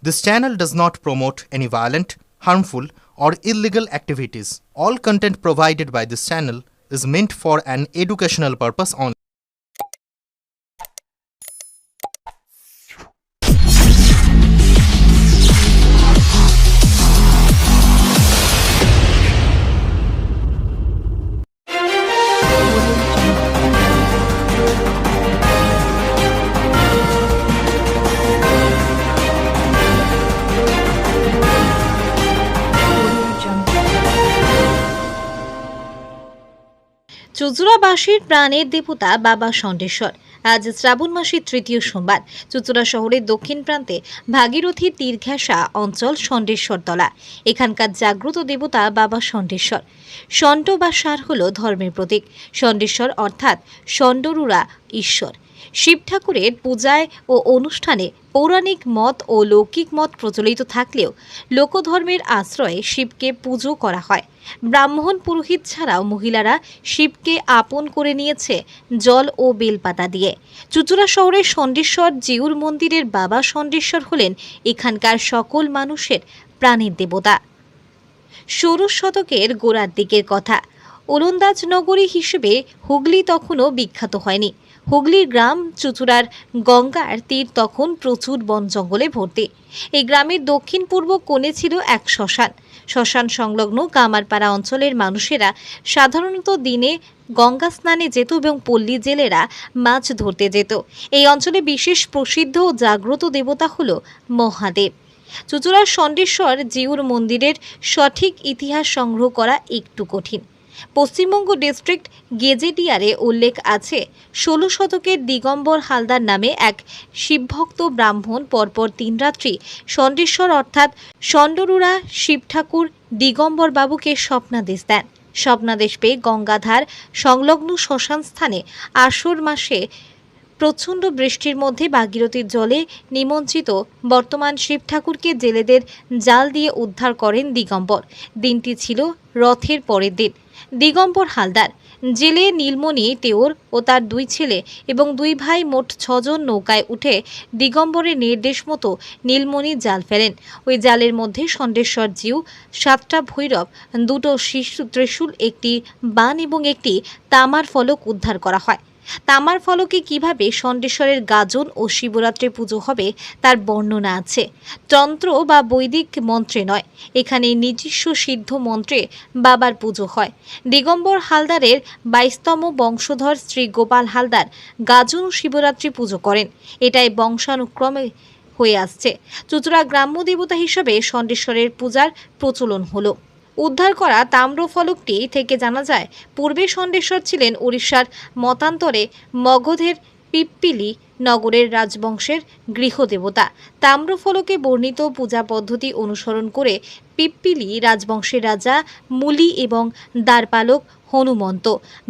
This channel does not promote any violent, harmful, or illegal activities. All content provided by this channel is meant for an educational purpose only. চুঁচুড়াবাসীর প্রাণের দেবতা বাবা ষণ্ডেশ্বর। আজ শ্রাবণ মাসের তৃতীয় সোমবার চুঁচুড়া শহরের দক্ষিণ প্রান্তে ভাগীরথী তীরঘেঁষা অঞ্চল ষণ্ডেশ্বর তলা। এখানকার জাগ্রত দেবতা বাবা ষণ্ডেশ্বর। ষণ্ড বা সার হল ধর্মের প্রতীক। ষণ্ডেশ্বর অর্থাৎ ষণ্ডরূঢ়া ঈশ্বর। শিব ঠাকুরের পূজায় ও অনুষ্ঠানে পৌরাণিক মত ও লৌকিক মত প্রচলিত থাকলেও লোকধর্মের আশ্রয়ে শিবকে পুজো করা হয়। ব্রাহ্মণ পুরোহিত ছাড়াও মহিলারা শিবকে আপন করে নিয়েছে জল ও বেলপাতা দিয়ে। চুঁচুড়া শহরের ষণ্ডেশ্বর জিউর মন্দিরের বাবা ষণ্ডেশ্বর হলেন এখানকার সকল মানুষের প্রাণের দেবতা। ষোড়শ শতকের গোড়ার দিকের কথা। ওলন্দাজ নগরী হিসেবে হুগলি তখনও বিখ্যাত হয়নি। হুগলির গ্রাম চুঁচুড়ার গঙ্গার তীর তখন প্রচুর বন জঙ্গলে ভর্তি। এই গ্রামের দক্ষিণ পূর্ব কোণে ছিল এক শ্মশান। শ্মশান সংলগ্ন কামারপাড়া অঞ্চলের মানুষেরা সাধারণত দিনে গঙ্গা স্নানে যেত এবং পল্লী জেলেরা মাছ ধরতে যেত। এই অঞ্চলে বিশেষ প্রসিদ্ধ ও জাগ্রত দেবতা হল মহাদেব। চুঁচুড়ার ষণ্ডেশ্বর জিউর মন্দিরের সঠিক ইতিহাস সংগ্রহ করা একটু কঠিন। পশ্চিমবঙ্গ ডিস্ট্রিক্ট গেজেটিয়ারে উল্লেখ আছে ১৬ শতকের দিগম্বর হালদার নামে এক শিবভক্ত ব্রাহ্মণ পরপর ৩ রাত্রি ষণ্ডেশ্বর অর্থাৎ ষণ্ডরূঢ়া শিব ঠাকুর দিগম্বর বাবুকে স্বপ্নাদেশ দেন। স্বপ্নাদেশ পেয়ে গঙ্গাধার সংলগ্ন শ্মশান স্থানে আষাঢ় মাসে প্রচণ্ড বৃষ্টির মধ্যে ভাগীরথীর জলে নিমজ্জিত বর্তমান শিব ঠাকুরকে জেলেদের জাল দিয়ে উদ্ধার করেন দিগম্বর। দিনটি ছিল রথের পরের দিন। দিগম্বর হালদার, জেলে নীলমণি তেওর ও তার 2 ছেলে এবং 2 ভাই মোট 6 জন নৌকায় উঠে দিগম্বরের নির্দেশ মতো নীলমণি জাল ফেলেন। ওই জালের মধ্যে ষণ্ডেশ্বর জিউ, 7টা ভৈরব, 2টো শিশু ত্রিশূল, একটি বান এবং একটি তামার ফলক উদ্ধার করা হয়। তামার ফলকে কিভাবে ষণ্ডেশ্বরের গাজন ও শিবরাত্রি পুজো হবে তার বর্ণনা আছে। তন্ত্র বা বৈদিক মন্ত্রে নয়, এখানে নিজস্ব সিদ্ধ মন্ত্রে বাবার পুজো হয়। দিগম্বর হালদারের 22তম বংশধর শ্রী গোপাল হালদার গাজন ও শিবরাত্রি পুজো করেন। এটাই বংশানুক্রমে হয়ে আসছে। চুঁচুড়া গ্রাম্য দেবতা হিসেবে ষণ্ডেশ্বরের পূজার প্রচলন হলো। উদ্ধার করা তাম্রফলকটি থেকে জানা যায় পূর্বে ষণ্ডেশ্বর ছিলেন উড়িষ্যার মতান্তরে মগধের পিপ্পিলি নগরের রাজবংশের গৃহদেবতা। তাম্রফলকে বর্ণিত পূজা পদ্ধতি অনুসরণ করে পিপ্পিলি রাজবংশের রাজা মুলি এবং দ্বারপালক হনুমন্ত,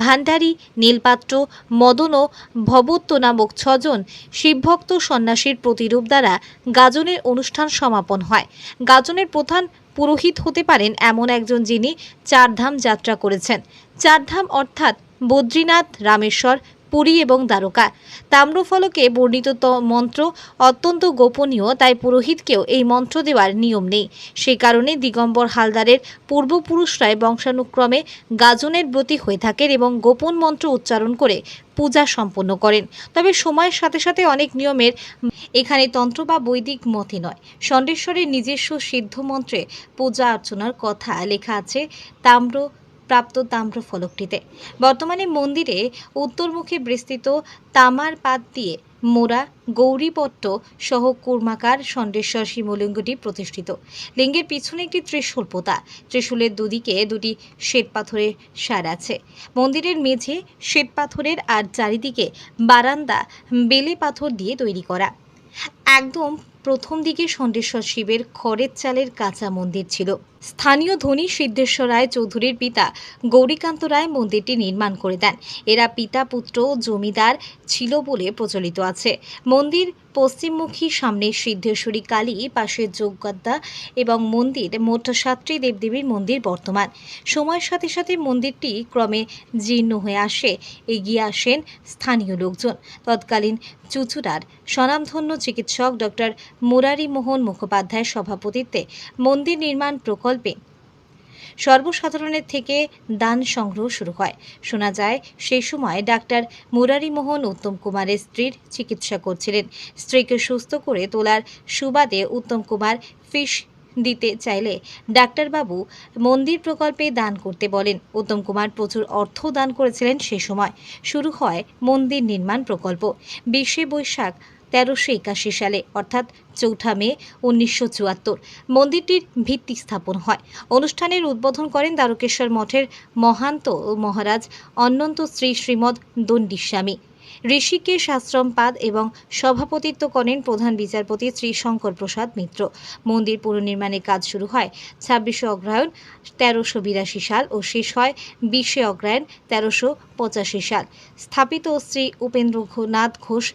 ভান্ডারী, নীলপাত্র, মদন ও ভবত্ত নামক 6 জন শিবভক্ত সন্ন্যাসীর প্রতিরূপ দ্বারা গাজনের অনুষ্ঠান সমাপন হয়। গাজনের প্রধান পুরোহিত হতে পারেন এমন একজন যিনি 4 ধাম যাত্রা করেছেন। 4 ধাম অর্থাৎ বদ্রীনাথ, রামেশ্বর, পুরী এবং দ্বারকা। তাম্রফলকে বর্ণিত মন্ত্র অত্যন্ত গোপনীয়, তাই পুরোহিতকেও এই মন্ত্র দেওয়ার নিয়ম নেই। সেই কারণে দিগম্বর হালদারের পূর্বপুরুষরাই বংশানুক্রমে গাজনের ব্রতী হয়ে থাকেন এবং গোপন মন্ত্র উচ্চারণ করে পূজা সম্পন্ন করেন। তবে সময়ের সাথে সাথে অনেক নিয়মের এখানে তন্ত্র বা বৈদিক মতে নয়, ষণ্ডেশ্বরের নিজস্ব সিদ্ধ মন্ত্রে পূজা অর্চনার কথা লেখা আছে প্রাপ্ত তাম্র ফলকটিতে। বর্তমানে মন্দিরে উত্তরমুখে বিস্তৃত তামার পাত দিয়ে মোড়া গৌরীপট্ট সহ কুর্মাকার ষণ্ডেশ্বর শিবলিঙ্গটি প্রতিষ্ঠিত। লিঙ্গের পিছনে একটি ত্রিশূল পোতা। ত্রিশূলের দুদিকে 2টি শ্বেতপাথরের সার আছে। মন্দিরের মেঝে শ্বেতপাথরের আর চারিদিকে বারান্দা বেলে পাথর দিয়ে তৈরি করা। একদম প্রথম দিকে ষণ্ডেশ্বর শিবের খড়ের চালের কাঁচা মন্দির ছিল। স্থানীয় ধনী সিদ্ধেশ্বর রায় চৌধুরীর পিতা গৌরীকান্ত রায় মন্দিরটি নির্মাণ করে দেন। এরা পিতা পুত্র জমিদার ছিল বলে প্রচলিত আছে। মন্দির পশ্চিমমুখী, সামনে সিদ্ধেশ্বরী কালী, পাশে যোগগদ্দা এবং মন্দির। মোট 7টি দেবদেবীর মন্দির বর্তমান। সময়ের সাথে সাথে মন্দিরটি ক্রমে জীর্ণ হয়ে এগিয়ে আসেন স্থানীয় লোকজন। তৎকালীন চুঁচুড়ার স্বনামধন্য চিকিৎসক ডক্টর মুরারি মোহন মুখোপাধ্যায়ের সভাপতিত্বে মন্দির নির্মাণ প্রকল্পে সর্বসাধারণের থেকে দান সংগ্রহ শুরু হয়। শোনা যায়, সেই সময় ডাক্তার মুরারি মোহন উত্তম কুমারের স্ত্রীর চিকিৎসা করছিলেন। স্ত্রীকে সুস্থ করে তোলার সুবাদে উত্তম কুমার ফিস দিতে চাইলে ডাক্তারবাবু মন্দির প্রকল্পে দান করতে বলেন। উত্তম কুমার প্রচুর অর্থ দান করেছিলেন। সে সময় শুরু হয় মন্দির নির্মাণ প্রকল্প। 20শে বৈশাখ 1381 সালে অর্থাৎ 4 মে 1974 মন্দিরটির ভিত্তি স্থাপন হয়। অনুষ্ঠানের উদ্বোধন করেন দ্বারকেশ্বর মঠের মহান্ত মহারাজ অনন্ত শ্রী শ্রীমদ দণ্ডিস্বামী ঋষিকেশ আশ্রমপাদ এবং সভাপতিত্ব করেন প্রধান বিচারপতি শ্রী শঙ্কর প্রসাদ মিত্র। মন্দির পুনর্নির্মাণের কাজ শুরু হয় 26শে অগ্রহায়ণ 1382 সাল ও শেষ হয় 20শে অগ্রহায়ণ 1385 সাল। স্থাপিত শ্রী উপেন্দ্রনাথ ঘোষ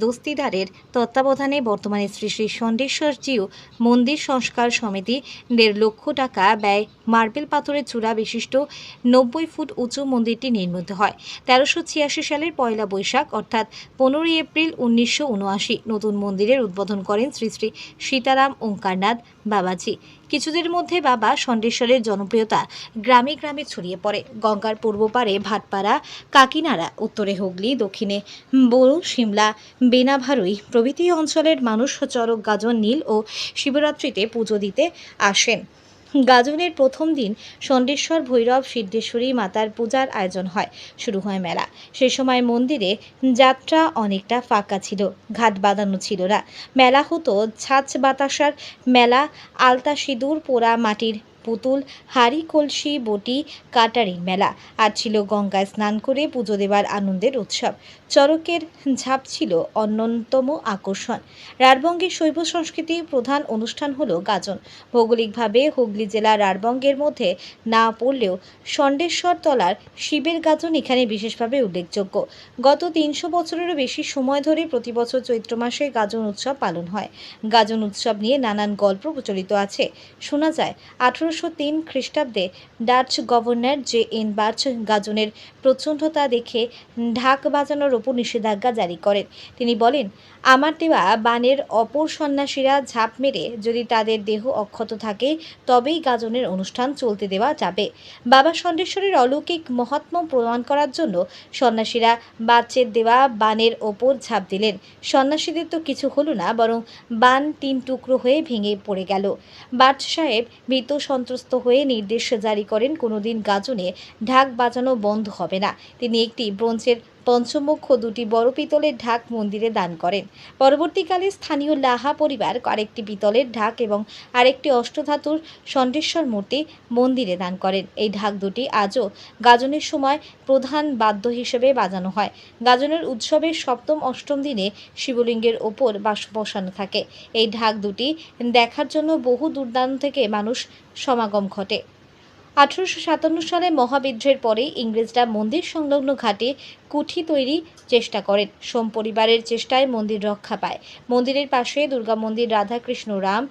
দস্তিদারের তত্ত্বাবধানে বর্তমানে শ্রী শ্রী ষণ্ডেশ্বরজিউ মন্দির সংস্কার সমিতি 1.5 লক্ষ টাকা ব্যয় মার্বেল পাথরের চূড়া বিশিষ্ট 90 ফুট উঁচু মন্দিরটি নির্মিত হয়। 1386 সালের 1 বৈশাখ অর্থাৎ 15 এপ্রিল 1979 নতুন মন্দিরের উদ্বোধন করেন শ্রী শ্রী সীতারাম ওঙ্কারনাথ বাবাজি। কিছুদিনের মধ্যে বাবা ষণ্ডেশ্বরের জনপ্রিয়তা গ্রামে গ্রামে ছড়িয়ে পড়ে। গঙ্গার পূর্ব পারে ভাটপাড়া, কাকিনাড়া, উত্তরে হুগলি, দক্ষিণে বড়, সিমলা, বেনাভারুই প্রভৃতি অঞ্চলের মানুষ চড়ক গাজন, নীল ও শিবরাত্রিতে পুজো দিতে আসেন। গাজনের প্রথম দিন ষণ্ডেশ্বর ভৈরব সিদ্ধেশ্বরী মাতার পূজার আয়োজন হয়। শুরু হয় মেলা। সে সময় মন্দিরে যাত্রা অনেকটা ফাঁকা ছিল, ঘাট বাঁধানো ছিল না। মেলা হতো ছাঁচ বাতাসার মেলা, আলতা সিঁদুর, পোড়া মাটির পুতুল, হাড়ি কলসি বটি কাটারির মেলা। আর ছিল গঙ্গায় স্নান করে পুজো দেবার আনন্দের উৎসব। চড়কের ঝাঁপ ছিল অন্যতম আকর্ষণ। রাঢ়বঙ্গের শৈব সংস্কৃতির প্রধান অনুষ্ঠান হলো গাজন। ভৌগোলিকভাবে হুগলি জেলা রাঢ়বঙ্গের মধ্যে না পড়লেও ষণ্ডেশ্বর তলার শিবের গাজন এখানে বিশেষভাবে উল্লেখযোগ্য। গত 300 বছরেরও বেশি সময় ধরে প্রতি বছর চৈত্র মাসে গাজন উৎসব পালন হয়। গাজন উৎসব নিয়ে নানান গল্প প্রচলিত আছে। শোনা যায় 1803 খ্রিস্টাব্দে ডাচ গভর্নর জে.এন. বার্চ গাজনের প্রচণ্ডতা দেখে ঢাক বাজানোর ওপর নিষেধাজ্ঞা জারি করেন। তিনি বলেন, আমার দেওয়া বানের অপর সন্ন্যাসীরা ঝাঁপ মেরে যদি তাদের দেহ অক্ষত থাকে তবেই গাজনের অনুষ্ঠান চলতে দেওয়া যাবে। বাবা ষণ্ডেশ্বরের অলৌকিক মহাত্ম্য প্রমাণ করার জন্য সন্ন্যাসীরা বাচ্চের দেওয়া বানের ওপর ঝাঁপ দিলেন। সন্ন্যাসীদের তো কিছু হলো না, বরং বান 3 টুকরো হয়ে ভেঙে পড়ে গেল। বার্চ সাহেব ভীত সন্ত্রস্ত হয়ে নির্দেশ জারি করেন, কোনোদিন গাজনে ঢাক বাজানো বন্ধ হবে না। তিনি একটি ব্রোঞ্জের পঞ্চমুখ ও 2টি বড় পিতলের ঢাক মন্দিরে দান করেন। পরবর্তীকালে স্থানীয় লাহা পরিবার আরেকটি পিতলের ঢাক এবং আরেকটি অষ্টধাতুর ষণ্ডেশ্বর মূর্তি মন্দিরে দান করেন। এই ঢাক দুটি আজও গাজনের সময় প্রধান বাদ্য হিসেবে বাজানো হয়। গাজনের উৎসবের 7ম 8ম দিনে শিবলিঙ্গের ওপর বসানো থাকে। এই ঢাক দুটি দেখার জন্য বহু দূরদূরান্ত থেকে মানুষ সমাগম ঘটে। 1857 সালে মহাবিদ্রোহের পরে ইংরেজরা মন্দির সংলগ্ন ঘাটে কুঠি তৈরির চেষ্টা করেন। সোম পরিবারের চেষ্টায় মন্দির রক্ষা পায়। মন্দিরের পাশে দুর্গা মন্দির, রাধাকৃষ্ণ, রাম,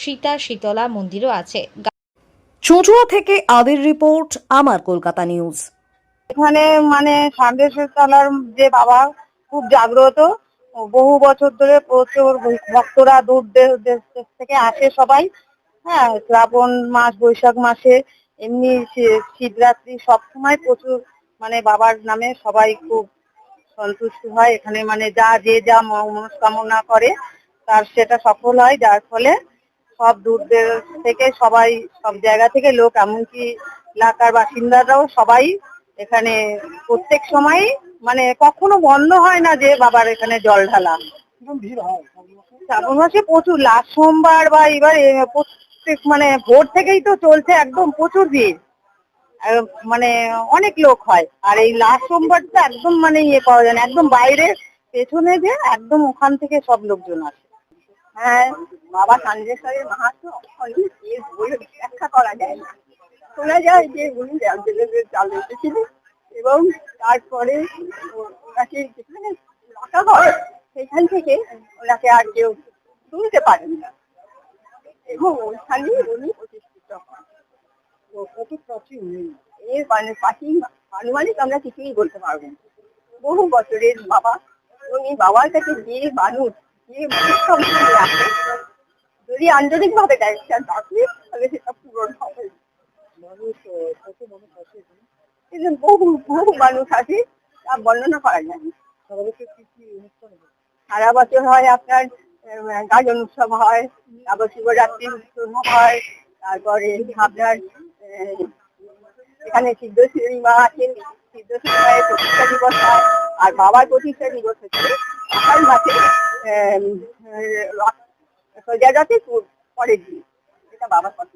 সীতা, শীতলা মন্দিরও আছে। চুঁচুড়া থেকে আদির রিপোর্ট, আমার কলকাতা নিউজ। এখানে মানে ষণ্ডেশ্বর তলার যে বাবা খুব জাগ্রত, বহু বছর ধরে প্রচুর ভক্তরা দূর দেশ থেকে আসে সবাই। হ্যাঁ, শ্রাবণ মাস, বৈশাখ মাসে, এমনি শিবরাত্রি সব সময় প্রচুর মানে বাবার নামে সবাই খুব সন্তুষ্ট হয়। এখানে মানে যা মনস্কামনা করে তার সেটা সফল হয়, যার ফলে সব দূর দেশ থেকে সবাই, সব জায়গা থেকে লোক, এমনকি এলাকার বাসিন্দারাও সবাই এখানে প্রত্যেক সময় মানে কখনো বন্ধ হয় না যে বাবার এখানে জল ঢালা। শ্রাবণ মাসে প্রচুর, লাস্ট সোমবার বা এবার প্রত্যেক মানে ভোর থেকেই তো চলছে, একদম প্রচুর ভিড়, মানে অনেক লোক হয়। আর এই লাস্ট সোমবারটা একদম মানে ইয়ে পাওয়া যায় না, একদম বাইরে পেছনে যে একদম ওখান থেকে সব লোকজন আসে। হ্যাঁ, বাবা ষণ্ডেশ্বরের মাহাত্ম্য বলে ব্যাখ্যা করা যায় না। শোনা যায় যে উনি চাল এসেছিলেন এবং তারপরে ওনাকে যেখানে রাখা হয় সেখান থেকে ওনাকে আর কেউ তুলতে পারেন না এবং ওইখানে উনি প্রতিষ্ঠিত হন। তো কত প্রাচীন এর মানে প্রাচীন আনুমানিক আমরা কিছুই বলতে পারবো না। বহু বছরের বাবা এবং এই বাবার কাছে যে মানুষ যে মানুষ আছে যদি আন্তরিক ভাবে ডাইরেকশন থাকে তাহলে সেটা পূরণ হবে। কিন্তু বহু বহু মানুষ আছে তা বর্ণনা করা যায় না। সারা বছর হয় আপনার গাজন উৎসব হয়, তারপর শিবরাত্রি উৎসব হয়, তারপরে আপনার এখানে সিদ্ধেশ্বরী মা আছেন, সিদ্ধেশ্বরী মায়ের প্রতিষ্ঠা দিবস হয়। আর বাবার প্রতিষ্ঠা দিবস হচ্ছে আষাঢ় মাসে প্রজাজাতির পরের দিন। এটা বাবার কথা।